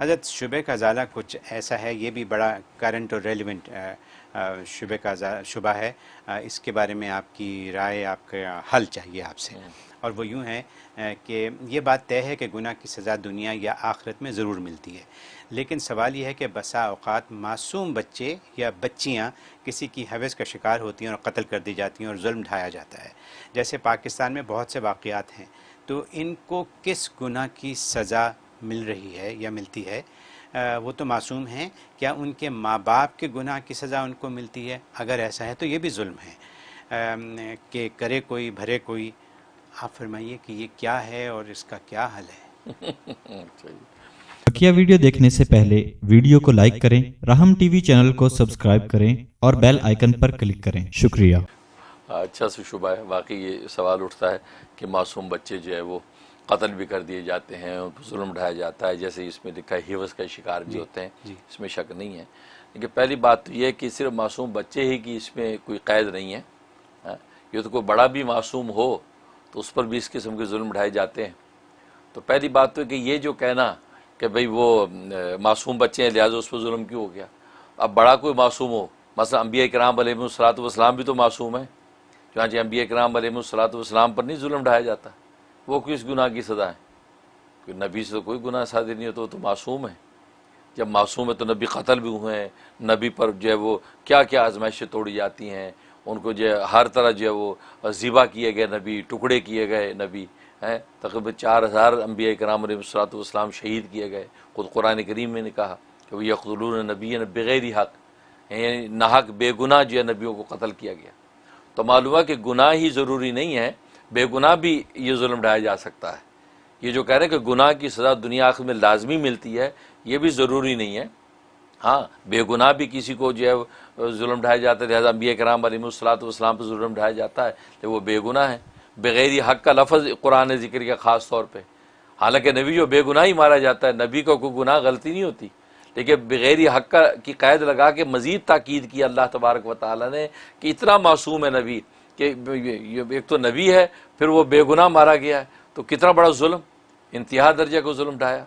हज़रत शुबे का ज़ाला कुछ ऐसा है, ये भी बड़ा करंट और रेलिवेंट शुबे का शुबा है। इसके बारे में आपकी राय, आपका हल चाहिए आपसे। और वो यूँ है कि ये बात तय है कि गुनाह की सज़ा दुनिया या आखिरत में ज़रूर मिलती है, लेकिन सवाल यह है कि बसा औक़ात मासूम बच्चे या बच्चियाँ किसी की हवस का शिकार होती हैं और कत्ल कर दी जाती हैं और जुल्म ढाया जाता है। जैसे पाकिस्तान में बहुत से वाक़यात हैं, तो इनको किस गुनाह की सज़ा मिल रही है या मिलती है? वो तो मासूम हैं, क्या उनके माँ बाप के गुनाह की सज़ा उनको मिलती है? अगर ऐसा है तो ये भी जुल्म है कि करे कोई भरे कोई। आप फरमाइए कि ये क्या है और इसका क्या हल है? बकिया वीडियो देखने से पहले वीडियो को लाइक करें, राहम टीवी चैनल को सब्सक्राइब करें और बेल आइकन पर क्लिक करें। शुक्रिया। अच्छा से शुबा है, वाकई ये सवाल उठता है कि मासूम बच्चे जो है वो कत्ल भी कर दिए जाते हैं, उन पर जुल्म ढाया जाता है, जैसे इसमें लिखा है हिवस का शिकार भी होते हैं, इसमें शक नहीं है। लेकिन पहली बात तो ये है कि सिर्फ मासूम बच्चे ही की इसमें कोई कैद नहीं है। ये तो कोई बड़ा भी मासूम हो तो उस पर भी इस किस्म के जुल्म ढाए जाते हैं। तो पहली बात तो है कि ये जो कहना कि भाई वो मासूम बच्चे हैं लिहाजा उस पर जुल्म क्यों हो गया। अब बड़ा कोई मासूम हो, मसलन अंबिया इकराम अलैहिस्सलाम भी तो मासूम है, चुनांचे अंबिया इकराम अलैहिस्सलाम पर नहीं जुल्म ढाया जाता, वो किस गुनाह की सज़ा है? कि नबी से तो कोई गुनाह सादिर नहीं होता, तो मासूम है। जब मासूम है तो नबी कत्ल भी हुए हैं, नबी पर जो है वो क्या क्या आजमाइशें तोड़ी जाती हैं, उनको जो है हर तरह जो है वो ज़िबा किए गए नबी, टुकड़े किए गए नबी हैं। तकरीबन 4000 अंबिया इकराम अलैहिस्सलाम शहीद किए गए। खुद कुरान करीम में ने कहा कि वो यक़्तुलून नबिय्यन बिग़ैरि हक़, यानी नाहक बेगुनाह जो है नबियों को कत्ल किया गया। तो मालूम है कि गुनाह ही ज़रूरी नहीं है, बेगुनाह भी ये जुल्म ढाया जा सकता है। ये जो कह रहे हैं कि गुनाह की सज़ा दुनिया आखिर में लाजमी मिलती है, ये भी ज़रूरी नहीं है। हाँ, बेगुनाह भी किसी को जो है जुल्म ढाया जाता है, लिहाजा अंबिया किराम अलैहिस्सलाम पर जुल्म ढाया जाता है, तो वो बेगुनाह है। बग़ैर हक़ का लफ्ज़ कुरान ने ज़िक्र किया ख़ास तौर पर। हालांकि नबी जो बेगुनाह ही मारा जाता है, नबी का कोई गुनाह गलती नहीं होती, लेकिन बग़ैर हक़ की क़ैद लगा के मज़ीद ताकीद किया अल्लाह तबारक व तआला ने कि इतना मासूम है नबी कि एक तो नबी है, फिर वो बेगुनाह मारा गया है, तो कितना बड़ा जुल्म, इंतहा दर्जे को जुल्म ढाया।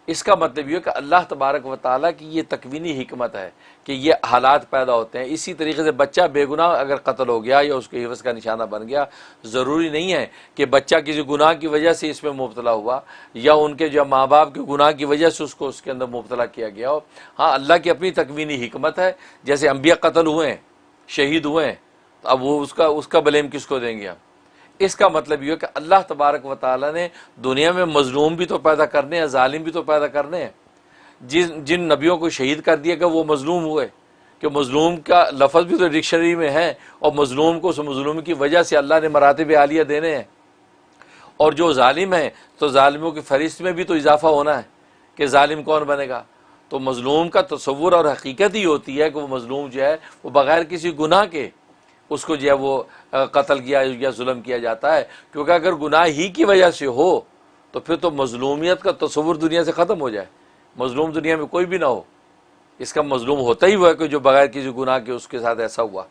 इसका मतलब ये कि अल्लाह तबारक व तआला की ये तकवीनी हिकमत है कि ये हालात पैदा होते हैं। इसी तरीके से बच्चा बेगुनाह अगर कत्ल हो गया या उसके हिवस का निशाना बन गया, ज़रूरी नहीं है कि बच्चा किसी गुनाह की वजह से इसमें मुब्तला हुआ या उनके जो माँ बाप के गुनाह की वजह से उसको उसके अंदर मुब्तला किया गया हो। हाँ, अल्लाह की अपनी तकवीनी हिकमत है। जैसे अम्बिया कत्ल हुए हैं, शहीद हुए हैं, तो अब वो उसका ब्लेम किसको देंगे हम? इसका मतलब ये है कि अल्लाह तबारक व तआला ने दुनिया में मजलूम भी तो पैदा करने हैं, जालिम भी तो पैदा करने हैं। जिन नबियों को शहीद कर दिया गया वो मजलूम हुए, कि मजलूम का लफ्ज़ भी तो डिक्शनरी में है, और मजलूम को उस मजलूम की वजह से अल्लाह ने मरातिब आलिया देने हैं। और जो जालिम है तो जालिमों की फहरिस्त में भी तो इजाफा होना है कि जालिम कौन बनेगा। तो मजलूम का तसव्वुर और हकीकत ही होती है कि वो मजलूम जो है वो बग़ैर किसी गुनाह के उसको जो है वो कत्ल किया या जुल्म किया जाता है। क्योंकि अगर गुनाह ही की वजह से हो तो फिर तो मजलूमियत का तसव्वुर दुनिया से ख़त्म हो जाए, मजलूम दुनिया में कोई भी ना हो। इसका मजलूम होता ही हुआ है कि जो बग़ैर किसी गुनाह के उसके साथ ऐसा हुआ।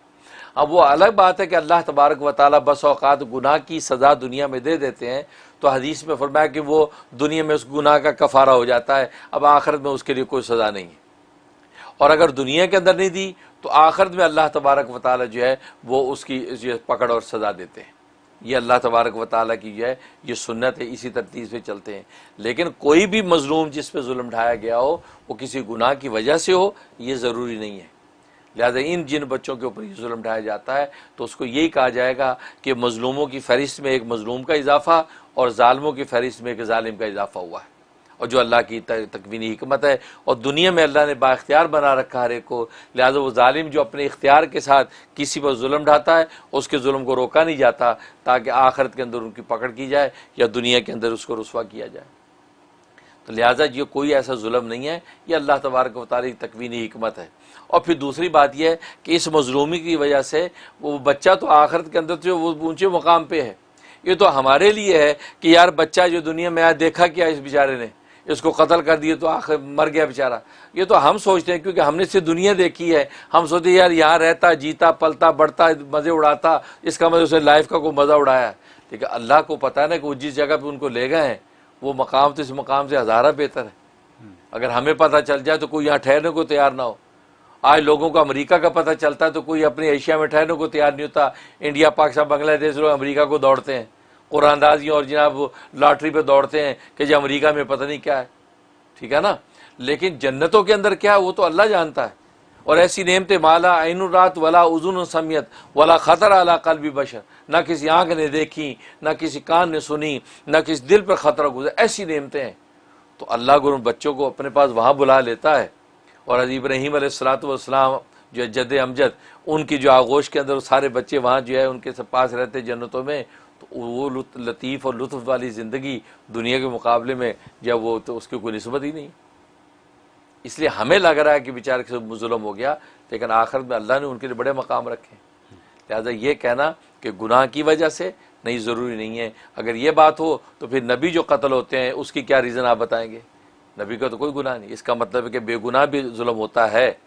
अब वो अलग बात है कि अल्लाह तबारक व तआला बस औक़ात गुनाह की सज़ा दुनिया में दे देते हैं, तो हदीस में फरमाया कि वो दुनिया में उस गुनाह का कफ़ारा हो जाता है, अब आखिरत में उसके लिए कोई सज़ा नहीं है। और अगर दुनिया के अंदर नहीं दी तो आखिरत में अल्लाह तबारक व तआला जो है वो उसकी पकड़ और सज़ा देते हैं। ये अल्लाह तबारक व तआला की जो है ये सुन्नत है, इसी तरतीब से चलते हैं। लेकिन कोई भी मजलूम जिस पे जुल्म ढाया गया हो वो किसी गुनाह की वजह से हो, ये ज़रूरी नहीं है। लिहाजा इन जिन बच्चों के ऊपर ये जुल्म ढाया जाता है तो उसको यही कहा जाएगा कि मजलूमों की फहरिस्त में एक मजलूम का इजाफा और जालिमों की फहरिस्त में एक जालिम का इजाफा हुआ है। और जो अल्लाह की तकवीनी हिकमत है, और दुनिया में अल्लाह ने बाख्तियार बना रखा हर एक को, लिहाजा वो जालिम जो अपने इख्तियार के साथ किसी पर जुल्म ढाता है उसके जुल्म को रोका नहीं जाता, ताकि आखिरत के अंदर उनकी पकड़ की जाए या दुनिया के अंदर उसको रुसवा किया जाए। तो लिहाजा ये कोई ऐसा जुल्म नहीं है, ये अल्लाह तबारक व तआला की तकवीनी हिकमत है। और फिर दूसरी बात यह है कि इस मजलूमी की वजह से वो बच्चा तो आखिरत के अंदर जो वो ऊँचे मुकाम पर है। ये तो हमारे लिए है कि यार बच्चा जो दुनिया में आया देखा क्या इस बेचारे ने, इसको कत्ल कर दिए तो आखिर मर गया बेचारा। ये तो हम सोचते हैं क्योंकि हमने सिर्फ दुनिया देखी है, हम सोचते यार यहाँ रहता, जीता, पलता, बढ़ता, मज़े उड़ाता, इसका मतलब उसने लाइफ का कोई मज़ा उड़ाया। लेकिन अल्लाह को पता है ना कि वो जिस जगह पे उनको ले गए हैं वो मकाम तो इस मकाम से हज़ारा बेहतर है। अगर हमें पता चल जाए तो कोई यहाँ ठहरने को तैयार ना हो। आज लोगों को अमेरिका का पता चलता है तो कोई अपनी एशिया में ठहरने को तैयार नहीं होता। इंडिया, पाकिस्तान, बांग्लादेश लोग अमेरिका को दौड़ते हैं, कुरानदाजी और जनाब लॉटरी पे दौड़ते हैं कि जो अमेरिका में पता नहीं क्या है, ठीक है ना। लेकिन जन्नतों के अंदर क्या है वो तो अल्लाह जानता है। और ऐसी नेमतें माला ऐनु रात वला उजुन समियत वला खतर अला कल्बी बशर, ना किसी आंख ने देखी, ना किसी कान ने सुनी, ना किसी दिल पर खतरा गुजरा, ऐसी नेमतें हैं। तो अल्लाह गुरु बच्चों को अपने पास वहाँ बुला लेता है। और हज़रत इब्राहीम अलैहिस्सलाम जो जद अमजद, उनकी जो आगोश के अंदर सारे बच्चे वहाँ जो है उनके सब पास रहते जन्नतों में, तो वो लतीफ़ और लुत्फ़ वाली ज़िंदगी दुनिया के मुकाबले में जब वो तो उसकी कोई निस्बत ही नहीं। इसलिए हमें लग रहा है कि बेचारे से जुल्म हो गया, लेकिन आखिर में अल्लाह ने उनके लिए बड़े मकाम रखे। लिहाजा ये कहना कि गुनाह की वजह से नहीं, ज़रूरी नहीं है। अगर ये बात हो तो फिर नबी जो कत्ल होते हैं उसकी क्या रीज़न आप बताएंगे? नबी का तो कोई गुनाह नहीं। इसका मतलब है कि बेगुनाह भी जुल्म होता है,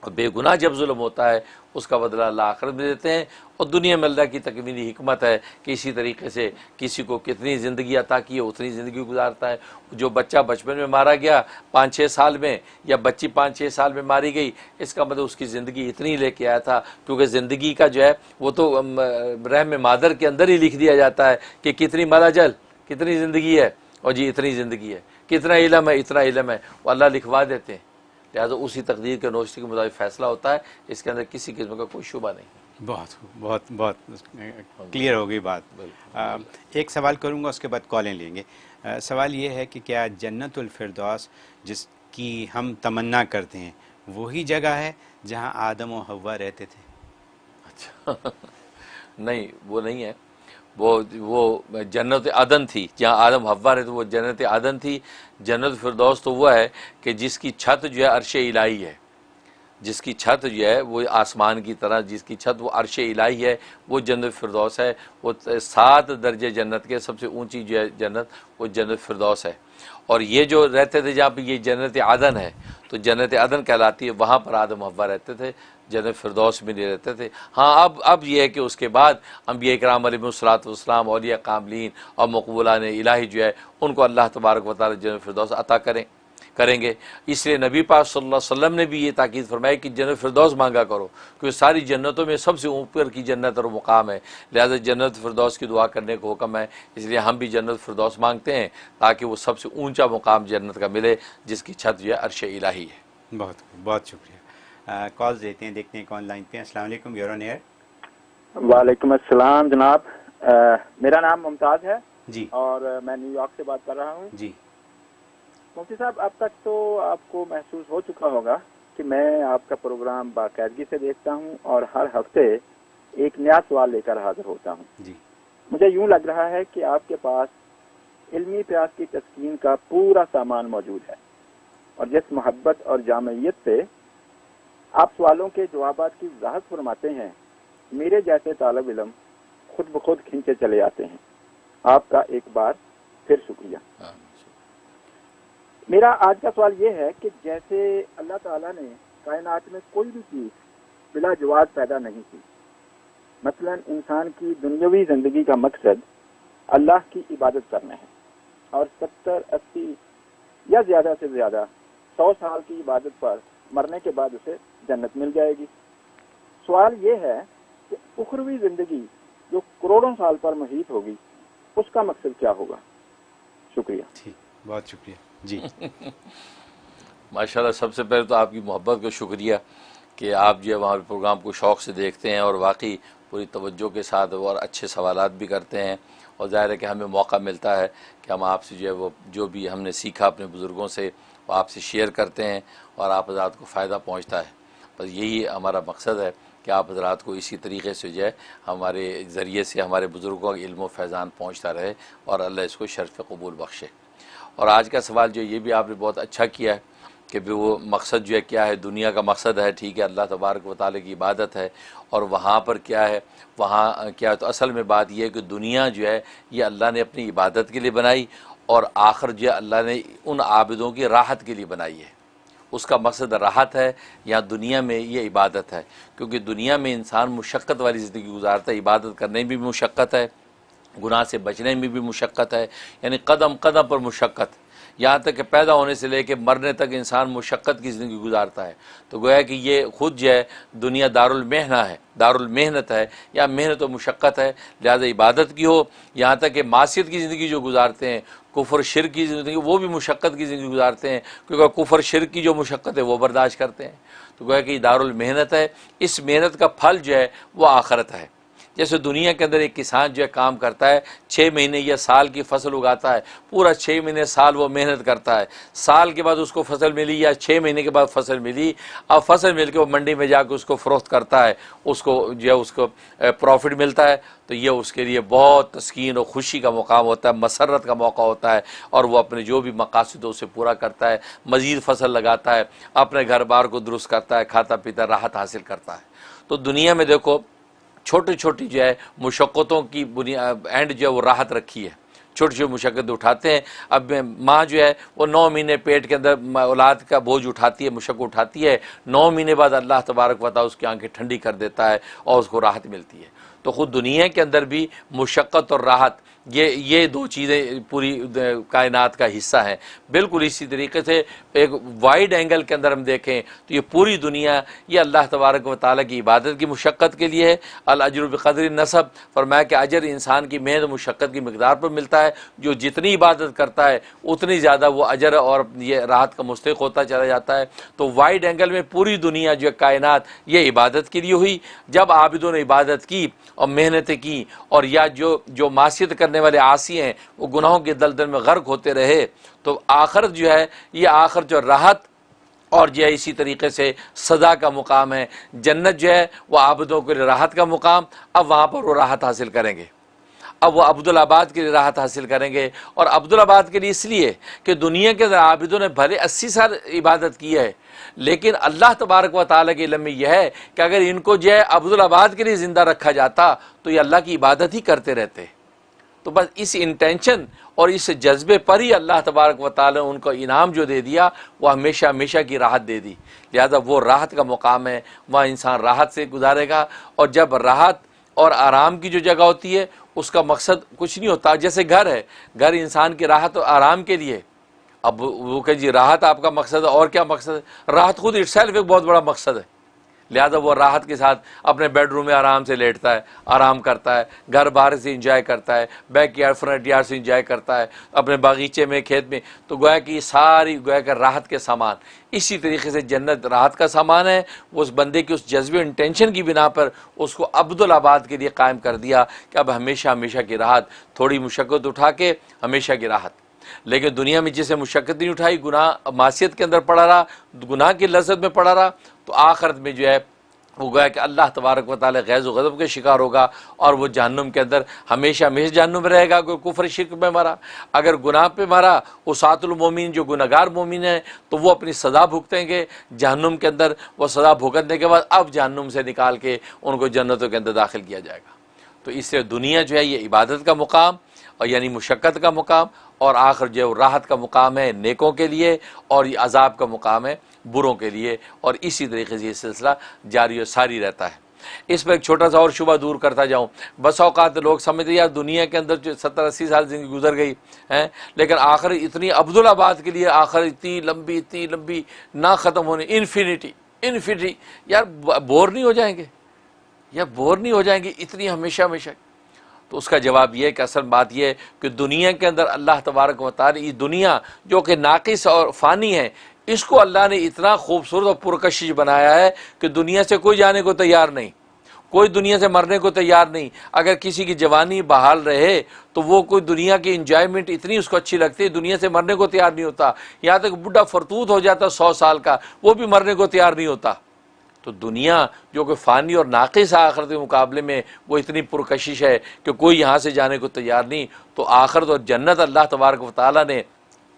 और बेगुनाह जब जुल्म होता है उसका बदला अल्लाह आखिरत में देते हैं। और दुनिया में अल्लाह की तकमीली हिकमत है कि इसी तरीके से किसी को कितनी ज़िंदगी अता की है उतनी ज़िंदगी गुजारता है। जो बच्चा बचपन में मारा गया 5-6 साल में, या बच्ची 5-6 साल में मारी गई, इसका मतलब उसकी ज़िंदगी इतनी लेके आया था, क्योंकि ज़िंदगी का जो है वो तो रहम मादर के अंदर ही लिख दिया जाता है कि कितनी मलाजल, कितनी ज़िंदगी है, और जी इतनी ज़िंदगी है, कितना इल्म है, इतना इल्म है, वो अल्लाह लिखवा देते हैं। लिहाजा उसी तकदीर के नोश्ती के मुताबिक फ़ैसला होता है, इसके अंदर किसी किस्म का कोई शुबा नहीं। बहुत बहुत बहुत क्लियर हो गई बात। एक सवाल करूंगा, उसके बाद कॉलें लेंगे। सवाल ये है कि क्या जन्नतुल फिरदौस जिसकी हम तमन्ना करते हैं वही जगह है जहां आदम और हव्वा रहते थे? अच्छा नहीं, वो नहीं है। वो जन्नत अदन थी, जहाँ आदम हव्वा रहते, वो जन्नत अदन थी। जन्नत फिरदौस तो वो है कि जिसकी छत जो है अर्श इलाही है, जिसकी छत जो है वो आसमान की तरह, जिसकी छत वो अर्श इलाही है, वो जन्नत फिरदौस है। वो 7 दर्जे जन्नत के सबसे ऊंची जो है जन्नत, वो जन्नत फिरदौस है। और ये जो रहते थे जहाँ पे ये जन्नत आदन है, तो जन्नत आदन कहलाती है, वहाँ पर आदम हव्वा रहते थे, जन्नत फिरदौस में नहीं रहते थे। हाँ, अब ये है कि उसके बाद अंबिया इकराम अलैहिस्सलाम, औलिया कामलीन और मकबूलान इलाही जो है उनको अल्लाह तबारक व तआला जन्नत फिरदौस अता करेंगे। इसलिए नबी पाक सल्लल्लाहु अलैहि वसल्लम ने भी ये ताकीद फरमाई कि जन्नत फिरदौस मांगा करो, क्योंकि सारी जन्नतों में सबसे ऊपर की जन्नत और मुकाम है। लिहाजा जन्नत फिरदौस की दुआ करने को हुक्म है। इसलिए हम भी जन्नत फिरदौस मांगते हैं ताकि वो सबसे ऊंचा मुकाम जन्नत का मिले, जिसकी छत जो है अर्श इलाही है। बहुत बहुत शुक्रिया। कॉल देते हैं, देखते हैं कौन लाइन पे है। अस्सलाम वालेकुम, यूर ऑन एयर। वालेकुम अस्सलाम जनाब। मेरा नाम मुमताज़ है जी, और मैं न्यूयॉर्क से बात कर रहा हूँ। जी मुफ्ती साहब, अब तक तो आपको महसूस हो चुका होगा कि मैं आपका प्रोग्राम बाकायदगी से देखता हूँ और हर हफ्ते एक नया सवाल लेकर हाजिर होता हूँ। जी, मुझे यूँ लग रहा है कि आपके पास इल्मी प्यास की तस्कीन का पूरा सामान मौजूद है, और जिस मोहब्बत और जामियत से आप सवालों के जवाबात की वजाहत फरमाते हैं, मेरे जैसे तालिब इल्म खुद ब खुद खींचे चले आते हैं। आपका एक बार फिर शुक्रिया। मेरा आज का सवाल ये है कि जैसे अल्लाह ताला ने कायनात में कोई भी चीज़ बिला जवाब पैदा नहीं की, मसलन इंसान की दुनियावी ज़िंदगी का मकसद अल्लाह की इबादत करना है, और 70-80 या ज़्यादा से ज़्यादा 100 साल की इबादत पर मरने के बाद उसे जन्नत मिल जाएगी। सवाल ये है कि उखरवी ज़िंदगी जो करोड़ों साल पर मुहीत होगी, उसका मकसद क्या होगा? शुक्रिया। ठीक, बहुत शुक्रिया जी। माशाल्लाह, सबसे पहले तो आपकी मोहब्बत को शुक्रिया कि आप जो है हमारे प्रोग्राम को शौक़ से देखते हैं और वाकई पूरी तवज्जो के साथ और अच्छे सवालात भी करते हैं। और ज़ाहिर है कि हमें मौका मिलता है कि हम आपसे जो है वो जो भी हमने सीखा अपने बुज़ुर्गों से वो आपसे शेयर करते हैं और आप हज़रात को फ़ायदा पहुँचता है। बस यही हमारा मकसद है कि आप हज़रात को इसी तरीके से जो है हमारे ज़रिए से हमारे बुज़ुर्गों का इल्म फैज़ान पहुँचता रहे, और अल्लाह इसको शर्फ़ कबूल बख्शे। और आज का सवाल जो ये भी आपने बहुत अच्छा किया है कि भी वो मकसद जो है क्या है। दुनिया का मकसद है, ठीक है, अल्लाह तबारक व तआला की इबादत है, और वहाँ पर क्या है, वहाँ क्या है, तो असल में बात यह है कि दुनिया जो है ये अल्लाह ने अपनी इबादत के लिए बनाई, और आखिर जो है अल्लाह ने उन आबिदों की राहत के लिए बनाई है। उसका मकसद राहत है, या दुनिया में ये इबादत है, क्योंकि दुनिया में इंसान मुशक्क़त वाली ज़िंदगी गुजारता है। इबादत करने में भी मुशक्क़त है, गुनाह से बचने में भी मुशक्क़त है, यानी कदम कदम पर मुशक्क़त। यहाँ तक कि पैदा होने से लेकर मरने तक इंसान मुशक्क़त की ज़िंदगी गुजारता है। तो गोया कि ये ख़ुद जो है दुनिया दारुल मेहना है, दारुल मेहनत है, या मेहनत व मुशक्क़त है, लिहाजा इबादत की हो। यहाँ तक कि मासियत की ज़िंदगी जो गुजारते हैं, कुफर शिर्क की ज़िंदगी, वो भी मुशक्क़त की ज़िंदगी गुजारते हैं, क्योंकि कुफर शिर्क की जो मुशक्क़त है वो बर्दाश्त करते हैं। तो गोया कि दारुल मेहनत है। इस मेहनत का फल जो है वो आखिरत है। जैसे दुनिया के अंदर एक किसान जो है काम करता है, 6 महीने या साल की फसल उगाता है, पूरा 6 महीने साल वो मेहनत करता है, साल के बाद उसको फसल मिली या 6 महीने के बाद फसल मिली, अब फसल मिल के वो मंडी में जाकर उसको फ़रोख्त करता है, उसको जो है उसको प्रॉफिट मिलता है, तो ये उसके लिए बहुत तस्कीन और ख़ुशी का मुकाम होता है, मसरत का मौका होता है, और वो अपने जो भी मकासद उसे पूरा करता है, मज़ीद फसल लगाता है, अपने घर बार को दुरुस्त करता है, खाता पीता राहत हासिल करता है। तो दुनिया में देखो छोटी छोटी जो है मुशक्क़तों की बुनियाद एंड जो है वो राहत रखी है, छोटी छोटी मुशक्क़त उठाते हैं। अब माँ जो है वो 9 महीने पेट के अंदर औलाद का बोझ उठाती है, मुशक्क़त उठाती है, 9 महीने बाद अल्लाह तबारक व तआला उसकी आंखें ठंडी कर देता है और उसको राहत मिलती है। तो ख़ुद दुनिया के अंदर भी मुशक्क़त और राहत ये दो चीज़ें पूरी कायनात का हिस्सा हैं। बिल्कुल इसी तरीके से एक वाइड एंगल के अंदर हम देखें तो ये पूरी दुनिया ये अल्लाह तबारक व तआला की इबादत की मुशक्क़त के लिए है। अल अज्र बिक़द्रि नसब, फरमाया कि अजर इंसान की मेहनत मुशक्क़त की मिक़दार पर मिलता है। जो जितनी इबादत करता है उतनी ज़्यादा वो अजर और ये राहत का मुस्तहिक़ होता चला जाता है। तो वाइड एंगल में पूरी दुनिया जो कायनात ये इबादत के लिए हुई। जब आबिदों ने इबादत की और मेहनतें की, और या जो मासियत करने वाले आसी हैं वो गुनाहों के दलदल में गर्क होते रहे, तो आखिरत जो है ये आखिर जो राहत और जो है इसी तरीके से सज़ा का मुकाम है। जन्नत जो है वो आबिदों के लिए राहत का मुकाम। अब वहाँ पर वो राहत हासिल करेंगे, अब वो अब्दुल-आबाद के लिए राहत हासिल करेंगे। और अब्दुल-आबाद के लिए इसलिए कि दुनिया के अंदर आबिदों ने भले 80 साल इबादत की है, लेकिन अल्लाह तबारक व तआला के इल्म में यह है कि अगर इनको जो है अब्दुल-आबाद के लिए ज़िंदा रखा जाता तो ये अल्लाह की इबादत ही करते रहते। तो बस इस इंटेंशन और इस जज्बे पर ही अल्लाह तबारक व तआला ने उनको इनाम जो दे दिया वो हमेशा हमेशा की राहत दे दी। लिहाजा वो राहत का मुकाम है, वहाँ इंसान राहत से गुजारेगा। और जब राहत और आराम की जो जगह होती है उसका मकसद कुछ नहीं होता। जैसे घर है, घर इंसान की राहत और आराम के लिए। अब वो कह जी राहत आपका मकसद है, और क्या मकसद है? राहत खुद इटसेल्फ एक बहुत बड़ा मकसद है। लिहाजा वो राहत के साथ अपने बेडरूम में आराम से लेटता है, आराम करता है, घर बाहर से इंजॉय करता है, बैक यार्ड फ्रंट यार्ड से इंजॉय करता है, अपने बागीचे में खेत में। तो गोया कि सारी गोया का राहत के सामान, इसी तरीके से जन्नत राहत का सामान है। वो उस बंदे की उस जज्बे इंटेंशन की बिना पर उसको अब्दुल-आबाद के लिए कायम कर दिया कि अब हमेशा हमेशा की राहत, थोड़ी मुशक्क़त उठा के हमेशा की राहत। लेकिन दुनिया में जिसे मुशक्क़त नहीं उठाई, गुनाह मासियत के अंदर पड़ा रहा, गुनाह की लज़्ज़त में पड़ा रहा, तो आखिरत में जो है वो गया कि अल्लाह तबारक व तआला गैज़ व ग़ज़ब के शिकार होगा और वो जहन्नुम के अंदर हमेशा हमेशा जहन्नुम में रहेगा। कोई कुफ्र शिर्क में मरा, अगर गुनाह पे मरा, उसातुल मोमिन जो गुनहगार मोमिन है तो वो अपनी सज़ा भुगतेंगे जहन्नुम के अंदर। वो सज़ा भुगतने के बाद अब जहन्नुम से निकाल के उनको जन्नतों के अंदर दाखिल किया जाएगा। तो इससे दुनिया जो है ये इबादत का मुकाम और यानी मुशक्क़त का मुकाम, और आखिर जो राहत का मुकाम है नेकों के लिए, और ये अजाब का मुकाम है बुरों के लिए। और इसी तरीके से ये सिलसिला जारी और सारी रहता है। इस पर एक छोटा सा और शुबा दूर करता जाऊँ। बस औकात लोग समझते यार दुनिया के अंदर जो 70-80 साल ज़िंदगी गुजर गई है, लेकिन आखिर इतनी अब्दुल-आबाद के लिए आखिर इतनी लंबी ना ख़त्म होने इन्फिनिटी। यार बोर नहीं हो जाएंगे? या बोर नहीं हो जाएंगे इतनी हमेशा हमेशा? तो उसका जवाब यह है कि असल बात यह है कि दुनिया के अंदर अल्लाह तबारक व तआला ये दुनिया जो कि नाक़िस और फ़ानी है, इसको अल्लाह ने इतना खूबसूरत और पुरकशिश बनाया है कि दुनिया से कोई जाने को तैयार नहीं, कोई दुनिया से मरने को तैयार नहीं। अगर किसी की जवानी बहाल रहे तो वो कोई दुनिया की इंजॉयमेंट इतनी उसको अच्छी लगती है, दुनिया से मरने को तैयार नहीं होता। यहाँ तक बुढ़ा फरतूत हो जाता 100 साल का, वो भी मरने को तैयार नहीं होता। तो दुनिया जो कि फ़ानी और नाक़िस आखिरत के मुकाबले में वो इतनी पुरकशिश है कि कोई यहाँ से जाने को तैयार नहीं। तो आखिरत और जन्नत अल्लाह तबारक व तआला ने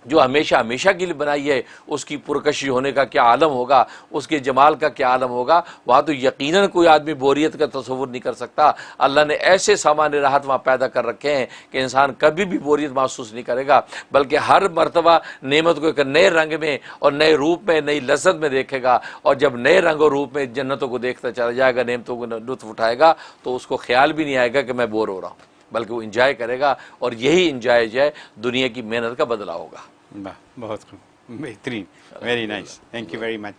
जो हमेशा हमेशा के लिए बनाई है, उसकी पुरकशिश होने का क्या आलम होगा, उसके जमाल का क्या आलम होगा। वहाँ तो यकीनन कोई आदमी बोरियत का तसव्वुर नहीं कर सकता। अल्लाह ने ऐसे सामान राहत वहाँ पैदा कर रखे हैं कि इंसान कभी भी बोरियत महसूस नहीं करेगा, बल्कि हर मरतबा नेमत को एक नए रंग में और नए रूप में, नई लज़्ज़त में देखेगा। और जब नए रंग और रूप में जन्नतों को देखता चला जाएगा, नेमतों को लुत्फ़ उठाएगा, तो उसको ख्याल भी नहीं आएगा कि मैं बोर हो रहा हूँ, बल्कि वो इंजॉय करेगा। और यही इंजॉय जो है दुनिया की मेहनत का बदला होगा। वाह, बहुत खूब, बेहतरीन, very nice, thank you very much.